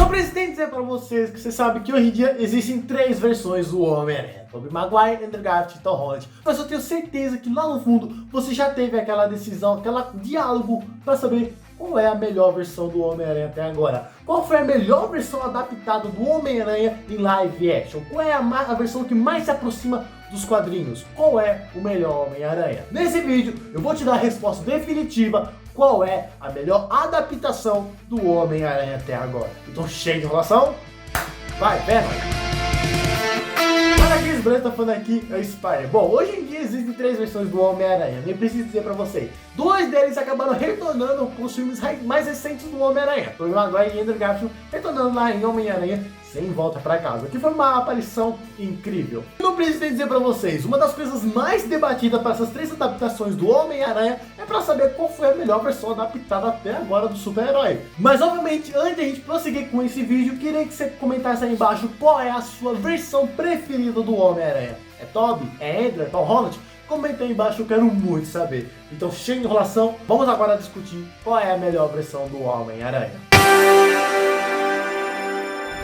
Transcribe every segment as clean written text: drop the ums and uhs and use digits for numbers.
Eu preciso dizer pra vocês que você sabe que hoje em dia existem 3 versões do Homem-Aranha: Tobey Maguire, Andrew Garfield e Tom Holland. Mas eu tenho certeza que lá no fundo você já teve aquela decisão, aquele diálogo para saber qual é a melhor versão do Homem-Aranha até agora. Qual foi a melhor versão adaptada do Homem-Aranha em live action? Qual é a versão que mais se aproxima dos quadrinhos? Qual é o melhor Homem-Aranha? Nesse vídeo eu vou te dar a resposta definitiva. Qual é a melhor adaptação do Homem-Aranha até agora? Então chega de enrolação, vai, Venom! Fala aqui, Breno, tá falando aqui, é o Spider. Bom, hoje em dia existem 3 versões do Homem-Aranha, nem preciso dizer pra vocês. 2 deles acabaram retornando com os filmes mais recentes do Homem-Aranha, Tobey Maguire e Andrew Garfield retornando lá em Homem-Aranha Sem Volta Pra Casa, que foi uma aparição incrível. Não preciso dizer pra vocês, uma das coisas mais debatidas para essas 3 adaptações do Homem-Aranha é pra saber qual foi a melhor versão adaptada até agora do super-herói. Mas obviamente, antes de a gente prosseguir com esse vídeo, queria que você comentasse aí embaixo qual é a sua versão preferida do Homem-Aranha. É Tobey? É Andrew? É Tom Holland? Comenta aí embaixo, eu quero muito saber. Então, chega de enrolação, vamos agora discutir qual é a melhor versão do Homem-Aranha.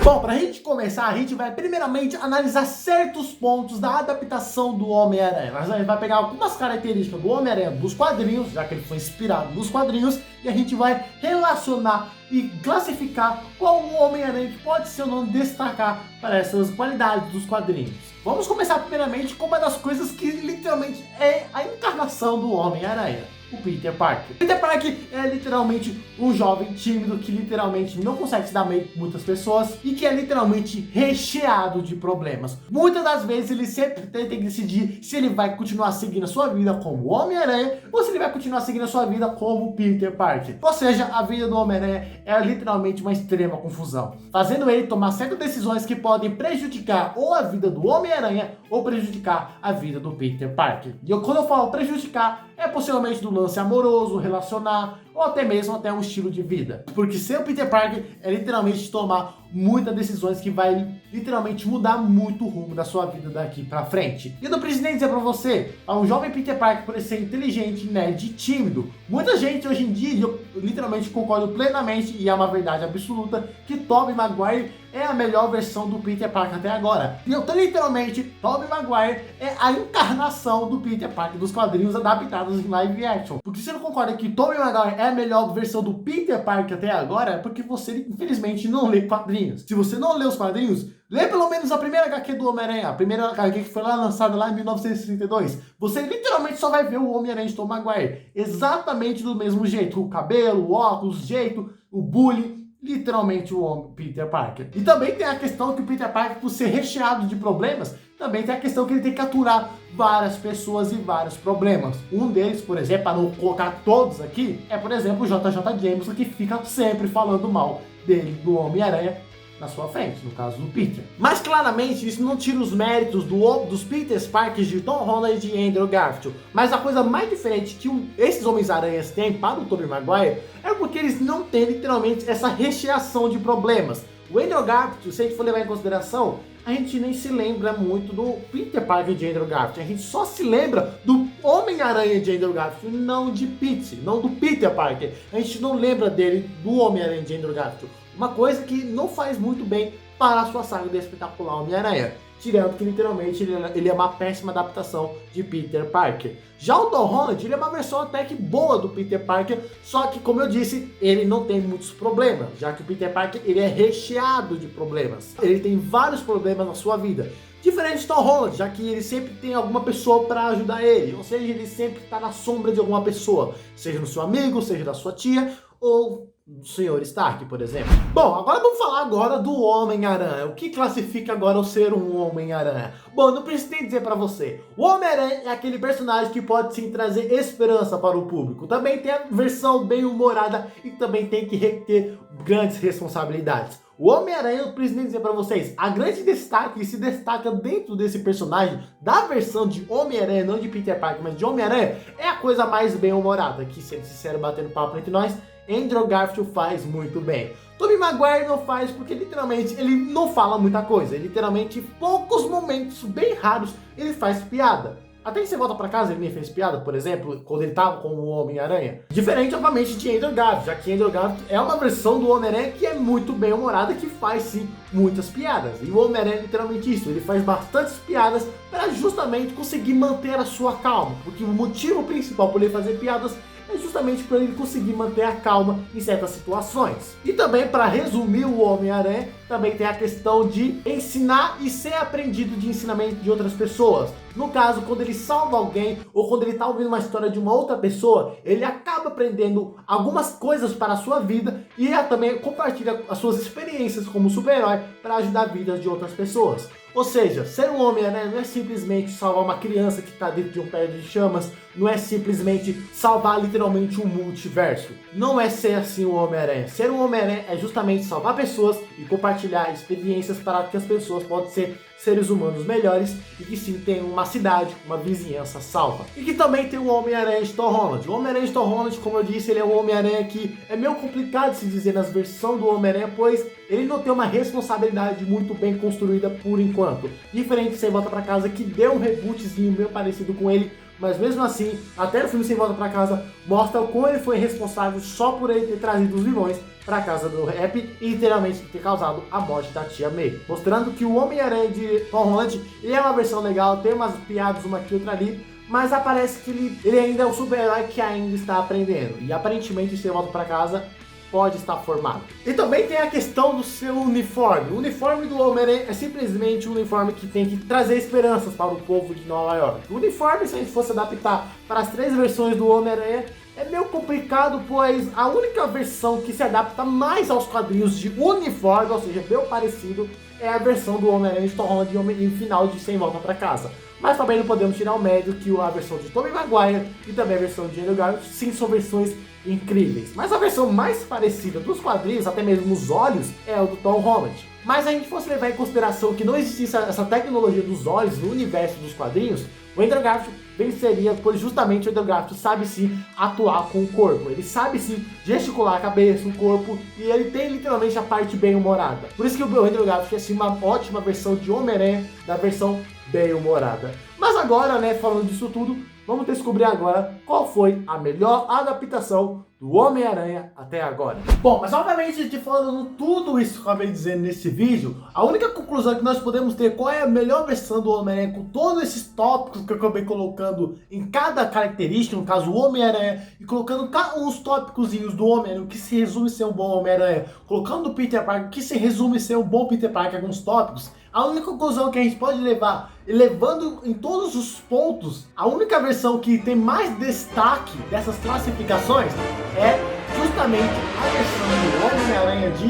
Bom, pra gente começar, a gente vai primeiramente analisar certos pontos da adaptação do Homem-Aranha. A gente vai pegar algumas características do Homem-Aranha dos quadrinhos, já que ele foi inspirado nos quadrinhos, e a gente vai relacionar e classificar qual o Homem-Aranha que pode ser ou não destacar para essas qualidades dos quadrinhos. Vamos começar primeiramente com uma das coisas que literalmente é a encarnação do Homem-Aranha: o Peter Parker. Peter Parker é literalmente um jovem tímido que literalmente não consegue se dar bem com muitas pessoas e que é literalmente recheado de problemas. Muitas das vezes ele sempre tem que decidir se ele vai continuar seguindo a sua vida como Homem-Aranha ou se ele vai continuar seguindo a sua vida como Peter Parker. Ou seja, a vida do Homem-Aranha é literalmente uma extrema confusão, fazendo ele tomar certas decisões que podem prejudicar ou a vida do Homem-Aranha ou prejudicar a vida do Peter Parker. E quando eu falo prejudicar, é possivelmente do lance amoroso, relacionar, ou até mesmo até um estilo de vida. Porque ser o Peter Parker é literalmente tomar muitas decisões que vai literalmente mudar muito o rumo da sua vida daqui pra frente. E eu não preciso nem dizer pra você, um jovem Peter Parker, por ser inteligente, nerd e tímido, muita gente hoje em dia, eu literalmente concordo plenamente, e é uma verdade absoluta, que Tobey Maguire é a melhor versão do Peter Parker até agora. E eu tô literalmente, Tobey Maguire é a encarnação do Peter Parker dos quadrinhos adaptados em live action. Porque você não concorda que Tobey Maguire é a melhor versão do Peter Parker até agora, é porque você infelizmente não lê quadrinhos. Se você não lê os quadrinhos, lê pelo menos a primeira HQ do Homem-Aranha, a primeira HQ que foi lá lançada lá em 1932. Você literalmente só vai ver o Homem-Aranha de Tom Maguire exatamente do mesmo jeito, o cabelo, o óculos, o jeito, o bullying, literalmente o Peter Parker. E também tem a questão que o Peter Parker, por ser recheado de problemas, também tem a questão que ele tem que aturar várias pessoas e vários problemas. Um deles, por exemplo, para não colocar todos aqui, é por exemplo o JJ Jameson, que fica sempre falando mal dele, do Homem-Aranha, na sua frente, no caso do Peter. Mas claramente isso não tira os méritos dos Peter Parkers de Tom Holland e Andrew Garfield. Mas a coisa mais diferente que esses Homens-Aranhas têm para o Tobey Maguire é porque eles não têm literalmente essa recheação de problemas. O Andrew Garfield, se a gente for levar em consideração, a gente nem se lembra muito do Peter Parker de Andrew Garfield. A gente só se lembra do Homem-Aranha de Andrew Garfield, não de Pete, não do Peter Parker. A gente não lembra dele, do Homem-Aranha de Andrew Garfield. Uma coisa que não faz muito bem para a sua saga de espetacular Homem-Aranha. Tirando que literalmente ele é uma péssima adaptação de Peter Parker. Já o Tom Holland, ele é uma versão até que boa do Peter Parker, só que, como eu disse, ele não tem muitos problemas, já que o Peter Parker ele é recheado de problemas. Ele tem vários problemas na sua vida. Diferente de Tom Holland, já que ele sempre tem alguma pessoa para ajudar ele, ou seja, ele sempre está na sombra de alguma pessoa, seja no seu amigo, seja da sua tia, ou do Sr. Stark, por exemplo. Bom, agora vamos falar agora do Homem-Aranha. O que classifica agora o ser um Homem-Aranha? Bom, não preciso nem dizer pra você. O Homem-Aranha é aquele personagem que pode sim trazer esperança para o público. Também tem a versão bem humorada e também tem que ter grandes responsabilidades. O Homem-Aranha, eu preciso nem dizer pra vocês, a grande destaque que se destaca dentro desse personagem, da versão de Homem-Aranha, não de Peter Parker, mas de Homem-Aranha, é a coisa mais bem humorada, que, sendo sincero, batendo papo entre nós, Andrew Garfield faz muito bem. Tobey Maguire não faz porque literalmente ele não fala muita coisa. Ele literalmente, em poucos momentos bem raros, ele faz piada. Até em Sem Volta Pra Casa ele nem fez piada, por exemplo, quando ele tava com o Homem-Aranha. Diferente, obviamente, de Andrew Garfield, já que Andrew Garfield é uma versão do Homem-Aranha que é muito bem humorada, que faz, sim, muitas piadas. E o Homem-Aranha é literalmente isso, ele faz bastantes piadas para justamente conseguir manter a sua calma. Porque o motivo principal por ele fazer piadas é justamente para ele conseguir manter a calma em certas situações. E também, para resumir o Homem-Aranha, também tem a questão de ensinar e ser aprendido de ensinamento de outras pessoas. No caso, quando ele salva alguém ou quando ele está ouvindo uma história de uma outra pessoa, ele acaba aprendendo algumas coisas para a sua vida e também compartilha as suas experiências como super-herói para ajudar a vida de outras pessoas. Ou seja, ser um Homem-Aranha não é simplesmente salvar uma criança que está dentro de um pé de chamas, não é simplesmente salvar literalmente um multiverso. Não é ser assim o Homem-Aranha. Ser um Homem-Aranha é justamente salvar pessoas e compartilhar experiências para que as pessoas possam ser seres humanos melhores e que sim tenham uma cidade, uma vizinhança salva. E que também tem o Homem-Aranha de Tom Holland. O Homem-Aranha de Tom Holland, como eu disse, ele é um Homem-Aranha que é meio complicado de se dizer nas versões do Homem-Aranha, pois ele não tem uma responsabilidade muito bem construída por enquanto. Diferente de Sem Volta Pra Casa, que deu um rebootzinho meio parecido com ele, mas mesmo assim, até o filme Sem Volta Pra Casa mostra como ele foi responsável só por ele ter trazido os vilões para casa do Rap e literalmente ter causado a morte da tia May. Mostrando que o Homem-Aranha de Tom Holland ele é uma versão legal, tem umas piadas uma aqui outra ali, mas aparece que ele ainda é um super-herói que ainda está aprendendo. E aparentemente, Sem Volta Pra Casa pode estar formado. E também tem a questão do seu uniforme. O uniforme do Homem-Aranha é simplesmente um uniforme que tem que trazer esperanças para o povo de Nova York. O uniforme, se a gente fosse adaptar para as 3 versões do Homem-Aranha, é meio complicado, pois a única versão que se adapta mais aos quadrinhos de uniforme, ou seja, bem parecido, é a versão do Homem-Aranha de Tom Holland em final de Sem Volta Pra Casa. Mas também não podemos tirar o mérito que a versão de Tobey Maguire e também a versão de Andrew Garfield, sim, são versões incríveis. Mas a versão mais parecida dos quadrinhos, até mesmo nos olhos, é a do Tom Holland. Mas se a gente fosse levar em consideração que não existisse essa tecnologia dos olhos no universo dos quadrinhos, o Andrew Garfield venceria, pois justamente o Andrew Garfield sabe sim atuar com o corpo. Ele sabe sim gesticular a cabeça, o corpo, e ele tem literalmente a parte bem humorada. Por isso que o Andrew Garfield é sim uma ótima versão de Homem-Aranha, da versão bem humorada. Mas agora, né, falando disso tudo, vamos descobrir agora qual foi a melhor adaptação do Homem-Aranha até agora. Bom, mas obviamente, de falando tudo isso que eu acabei dizendo nesse vídeo, a única conclusão que nós podemos ter qual é a melhor versão do Homem-Aranha com todos esses tópicos que eu acabei colocando em cada característica, no caso o Homem-Aranha, e colocando uns tópicozinhos do Homem-Aranha, o que se resume ser um bom Homem-Aranha, colocando o Peter Parker, o que se resume ser um bom Peter Parker, alguns tópicos. A única conclusão que a gente pode levar, levando em todos os pontos, a única versão que tem mais destaque dessas classificações é justamente a versão do Homem-Aranha de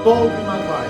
Tobey Maguire.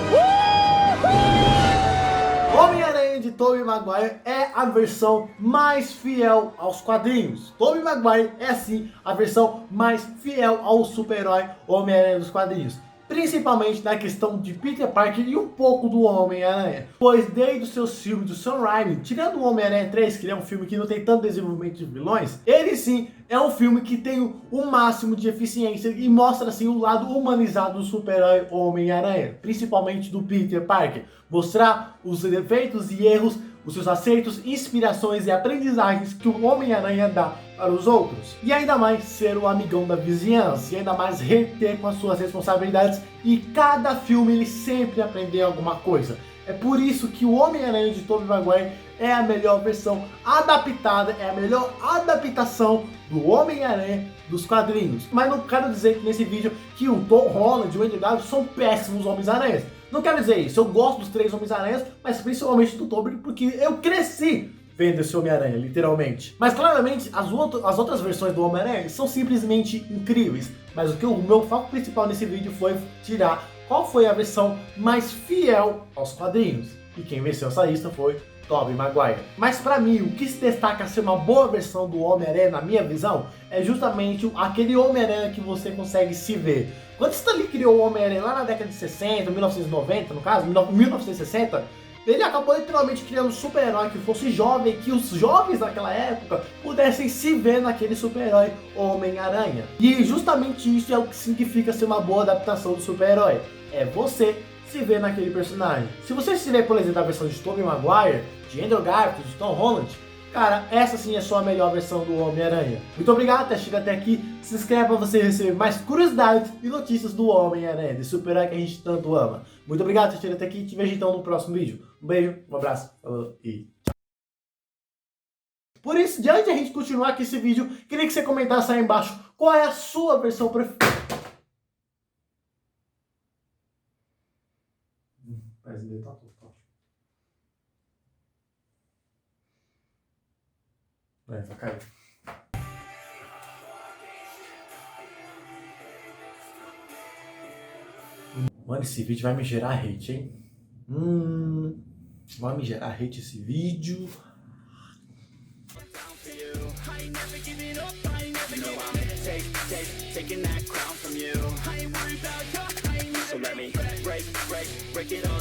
Homem-Aranha de Tobey Maguire é a versão mais fiel aos quadrinhos. Tobey Maguire é sim a versão mais fiel ao super-herói Homem-Aranha dos quadrinhos. Principalmente na questão de Peter Parker e um pouco do Homem-Aranha. Pois desde os seus filmes do Sam Raimi, tirando o Homem-Aranha 3, que é um filme que não tem tanto desenvolvimento de vilões, ele sim é um filme que tem o máximo de eficiência e mostra assim o lado humanizado do super-herói Homem-Aranha, principalmente do Peter Parker. Mostrar os defeitos e erros, os seus acertos, inspirações e aprendizagens que o Homem-Aranha dá para os outros. E ainda mais ser o amigão da vizinhança, e ainda mais reter com as suas responsabilidades, e cada filme ele sempre aprender alguma coisa. É por isso que o Homem-Aranha de Tobey Maguire é a melhor versão adaptada, é a melhor adaptação do Homem-Aranha dos quadrinhos. Mas não quero dizer que nesse vídeo que o Tom Holland e o Andrew Garfield são péssimos Homens-Aranhas. Não quero dizer isso, eu gosto dos 3 Homens-Aranhas, mas principalmente do Tobey, porque eu cresci vendo esse Homem-Aranha, literalmente. Mas claramente, as outras versões do Homem-Aranha são simplesmente incríveis. Mas o meu foco principal nesse vídeo foi tirar qual foi a versão mais fiel aos quadrinhos. E quem venceu essa lista foi Tobey Maguire. Mas pra mim, o que se destaca a ser uma boa versão do Homem-Aranha, na minha visão, é justamente aquele Homem-Aranha que você consegue se ver. Quando Stan Lee criou o Homem-Aranha lá na década de 60, 1990 no caso, 1960, ele acabou literalmente criando um super-herói que fosse jovem, que os jovens daquela época pudessem se ver naquele super-herói Homem-Aranha. E justamente isso é o que significa ser uma boa adaptação do super-herói. É você se ver naquele personagem. Se você se ver, por exemplo, a versão de Tobey Maguire, de Andrew Garfield, de Tom Holland, Cara, essa sim é só a melhor versão do Homem-Aranha. Muito obrigado por ter chegado até aqui. Se inscreve para você receber mais curiosidades e notícias do Homem-Aranha, desse super-herói que a gente tanto ama. Muito obrigado por ter chegado até aqui. Te vejo então no próximo vídeo. Um beijo, um abraço, falou e tchau. Por isso, antes de a gente continuar aqui esse vídeo, queria que você comentasse aí embaixo qual é a sua versão preferida. Vai cair. Mano, esse vídeo vai me gerar hate, hein? Vai me gerar hate esse vídeo. Taking that crown from you. I ain't worried about your, so let me break it all.